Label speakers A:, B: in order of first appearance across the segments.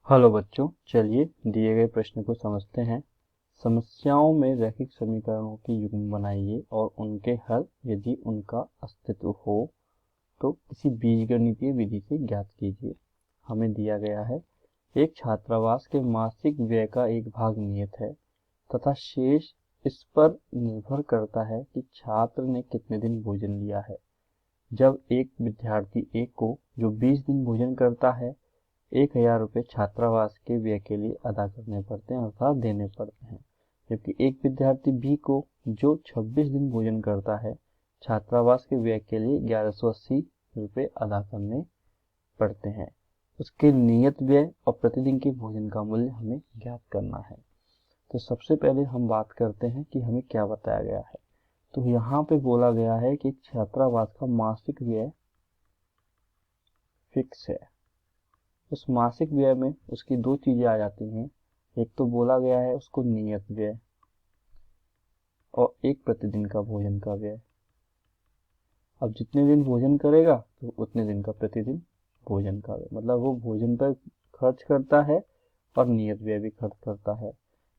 A: Hello बच्चों, चलिए दिए गए प्रश्न को समझते हैं। समस्याओं में रैखिक समीकरणों की युग्म बनाइए और उनके हल यदि उनका अस्तित्व हो तो किसी बीजगणितीय विधि से ज्ञात कीजिए। हमें दिया गया है एक छात्रावास के मासिक व्यय का एक भाग नियत है तथा शेष इस पर निर्भर करता है कि छात्र ने कितने दिन भोजन लिया है। जब एक विद्यार्थी एक को जो 20 दिन भोजन करता है 1000 रुपये छात्रावास के व्यय के लिए अदा करने पड़ते हैं अर्थात देने पड़ते हैं, जबकि एक विद्यार्थी बी को जो 26 दिन भोजन करता है छात्रावास के व्यय के लिए 1180 रुपये अदा करने पड़ते हैं। उसके नियत व्यय और प्रतिदिन के भोजन का मूल्य हमें ज्ञात करना है। तो सबसे पहले हम बात करते हैं कि हमें क्या बताया गया है। तो यहाँ पे बोला गया है कि छात्रावास का मासिक व्यय फिक्स है। उस मासिक व्यय में उसकी दो चीजें आ जाती हैं, एक तो बोला गया है उसको नियत व्यय और एक प्रतिदिन का भोजन का व्यय। अब जितने दिन भोजन करेगा तो उतने दिन का प्रतिदिन भोजन का व्यय, मतलब वो भोजन पर खर्च करता है और नियत व्यय भी खर्च करता है।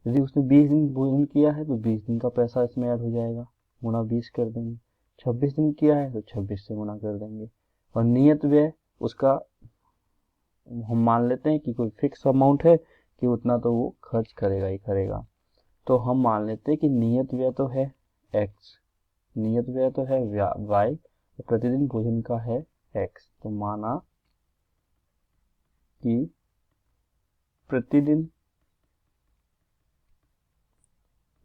A: यदि उसने 20 दिन भोजन किया है तो 20 दिन का पैसा इसमें ऐड हो जाएगा, गुणा 20 कर देंगे। 26 दिन किया है तो 26 से गुणा कर देंगे। और नियत व्यय उसका हम मान लेते हैं कि कोई फिक्स अमाउंट है कि उतना तो वो खर्च करेगा ही करेगा। तो हम मान लेते हैं कि नियत व्यय तो है x, नियत व्यय तो है y, तो प्रतिदिन भोजन का है x। तो माना कि प्रतिदिन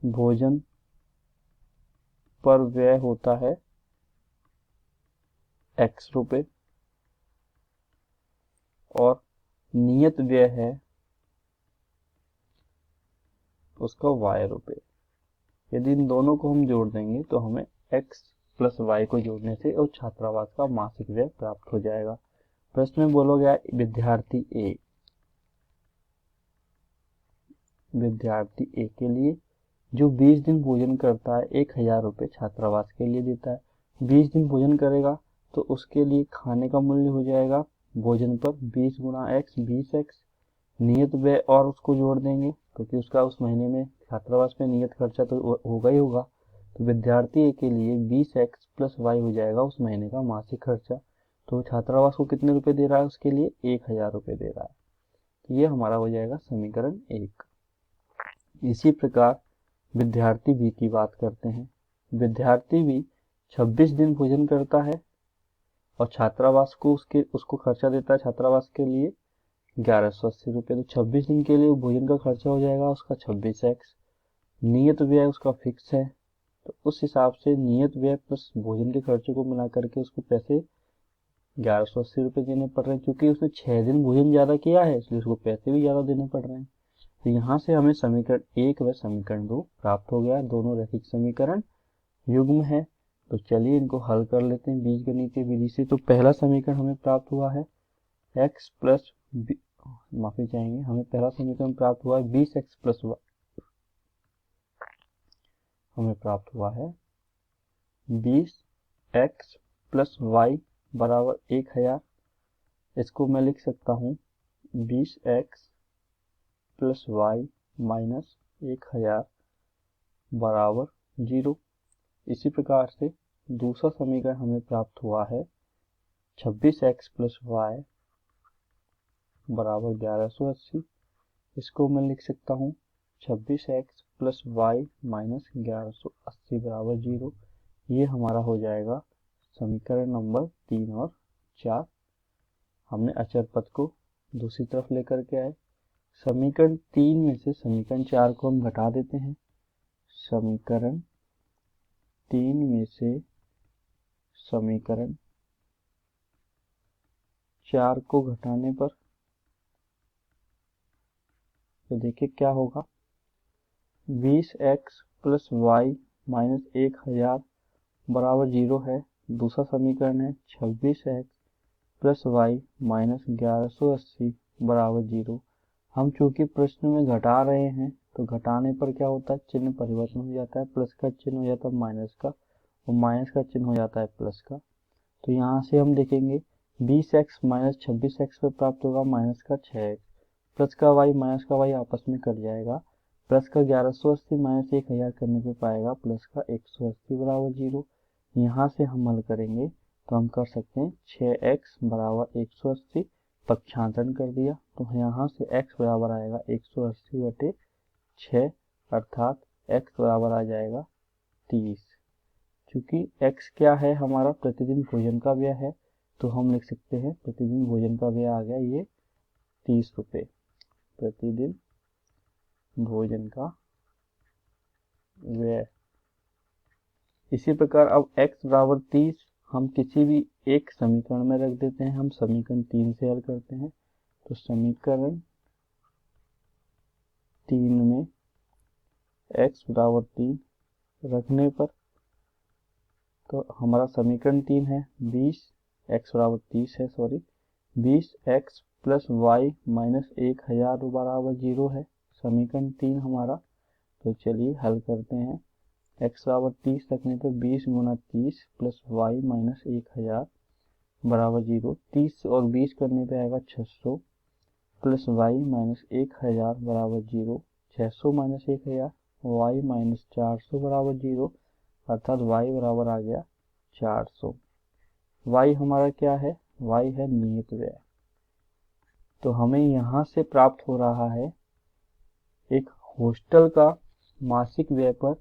A: भोजन पर व्यय होता है x रुपए और नियत व्यय है उसका y रुपए। यदि इन दोनों को हम जोड़ देंगे तो हमें x प्लस y को जोड़ने से और छात्रावास का मासिक व्यय प्राप्त हो जाएगा। प्रश्न में बोला गया विद्यार्थी ए के लिए जो 20 दिन भोजन करता है 1000 रुपये छात्रावास के लिए देता है। 20 दिन भोजन करेगा तो उसके लिए खाने का मूल्य हो जाएगा भोजन पर 20 गुणा x 20x। नियत व्यय और उसको जोड़ देंगे क्योंकि उसका उस महीने में छात्रावास में नियत खर्चा तो होगा ही होगा। तो विद्यार्थी ए के लिए 20x प्लस y हो जाएगा उस महीने का मासिक खर्चा। तो छात्रावास को कितने रुपए दे रहा है, उसके लिए 1000 रुपये दे रहा है। तो ये हमारा हो जाएगा समीकरण 1। इसी प्रकार विद्यार्थी बी की बात करते हैं। विद्यार्थी बी 26 दिन भोजन करता है और छात्रावास को उसको खर्चा देता है छात्रावास के लिए 1180 रुपये। तो 26 दिन के लिए भोजन का खर्चा हो जाएगा उसका 26x। नियत व्यय उसका फिक्स है, तो उस हिसाब से नियत व्यय प्लस भोजन के खर्चे को मिला करके उसको पैसे 1180 रुपये देने पड़ रहे हैं। क्योंकि उसने 6 दिन भोजन ज़्यादा किया है इसलिए उसको पैसे भी ज़्यादा देने पड़ रहे हैं। तो यहाँ से हमें समीकरण 1 व समीकरण 2 प्राप्त हो गया। दोनों रैखिक समीकरण युग्म है। तो चलिए इनको हल कर लेते हैं बीजगणितीय विधि से। तो पहला समीकरण हमें प्राप्त हुआ है x प्लस माफी चाहेंगे, हमें पहला समीकरण प्राप्त हुआ है 20x प्लस y, हमें प्राप्त हुआ है 20x प्लस y बराबर 1000। इसको मैं लिख सकता हूँ 20x प्लस y माइनस 1000 बराबर 0। इसी प्रकार से दूसरा समीकरण हमें प्राप्त हुआ है 26x प्लस y बराबर 1180। इसको मैं लिख सकता हूँ 26x प्लस y माइनस 1180 बराबर 0। ये हमारा हो जाएगा समीकरण नंबर 3 और 4। हमने अचर पद को दूसरी तरफ लेकर के आए। समीकरण 3 में से समीकरण 4 को हम घटा देते हैं। समीकरण 3 में से समीकरण 4 को घटाने पर तो देखिए क्या होगा 20x प्लस y माइनस 1000 बराबर 0 है। दूसरा समीकरण है 26x प्लस y माइनस 1180 बराबर 0। हम चूंकि प्रश्न में घटा रहे हैं तो घटाने पर क्या होता है, चिन्ह परिवर्तन हो जाता है, प्लस का चिन्ह हो जाता है माइनस का और माइनस का चिन्ह हो जाता है प्लस का। तो यहाँ से हम देखेंगे 20x माइनस 26x पे प्राप्त होगा माइनस का 6x। प्लस का y माइनस का y आपस में कट जाएगा। प्लस का 1180 माइनस 1000 करने पे पाएगा प्लस का 180 बराबर 0। यहाँ से हम हल करेंगे तो हम कर सकते हैं 6x बराबर 180, पक्षांतरण कर दिया तो यहाँ से x बराबर आएगा 180 बटे 6, अर्थात x बराबर आ जाएगा 30। चूंकि x क्या है, हमारा प्रतिदिन भोजन का व्यय है, तो हम लिख सकते हैं प्रतिदिन भोजन का व्यय आ गया ये 30 रुपये, प्रतिदिन भोजन का व्यय। इसी प्रकार अब x बराबर 30 हम किसी भी एक समीकरण में रख देते हैं। हम समीकरण 3 से हल करते हैं, तो समीकरण 3 में x बराबर 3 रखने पर तो हमारा समीकरण 3 है 20, x बराबर 30 है, 20x प्लस y माइनस 1000 बराबर 0 है समीकरण 3 हमारा। तो चलिए हल करते हैं। x बराबर 30 रखने पर 20 गुना 30 प्लस y माइनस 1000 बराबर 0। 30 और 20 करने पे आएगा 600 प्लस y माइनस 1000 बराबर 0। 600 माइनस 1000 y माइनस 400 बराबर 0, अर्थात y बराबर आ गया 400। y हमारा क्या है, y है नियत व्यय। तो हमें यहाँ से प्राप्त हो रहा है एक हॉस्टल का मासिक व्यय पर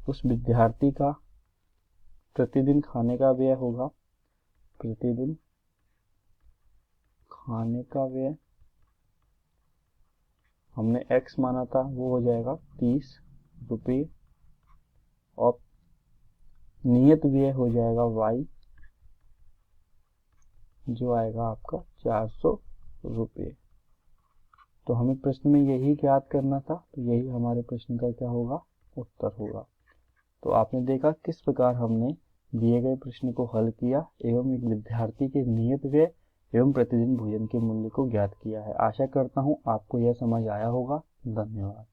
A: उस विद्यार्थी का प्रतिदिन खाने का व्यय होगा, प्रतिदिन खाने का व्यय हमने x माना था, वो हो जाएगा 30 रुपये और नियत व्यय हो जाएगा y, जो आएगा आपका 400 रुपये। तो हमें प्रश्न में यही ज्ञात करना था, तो यही हमारे प्रश्न का क्या होगा, उत्तर होगा। तो आपने देखा किस प्रकार हमने दिए गए प्रश्न को हल किया एवं एक विद्यार्थी के नियत व्यय एवं प्रतिदिन भोजन के मूल्य को ज्ञात किया है। आशा करता हूँ आपको यह समझ आया होगा। धन्यवाद।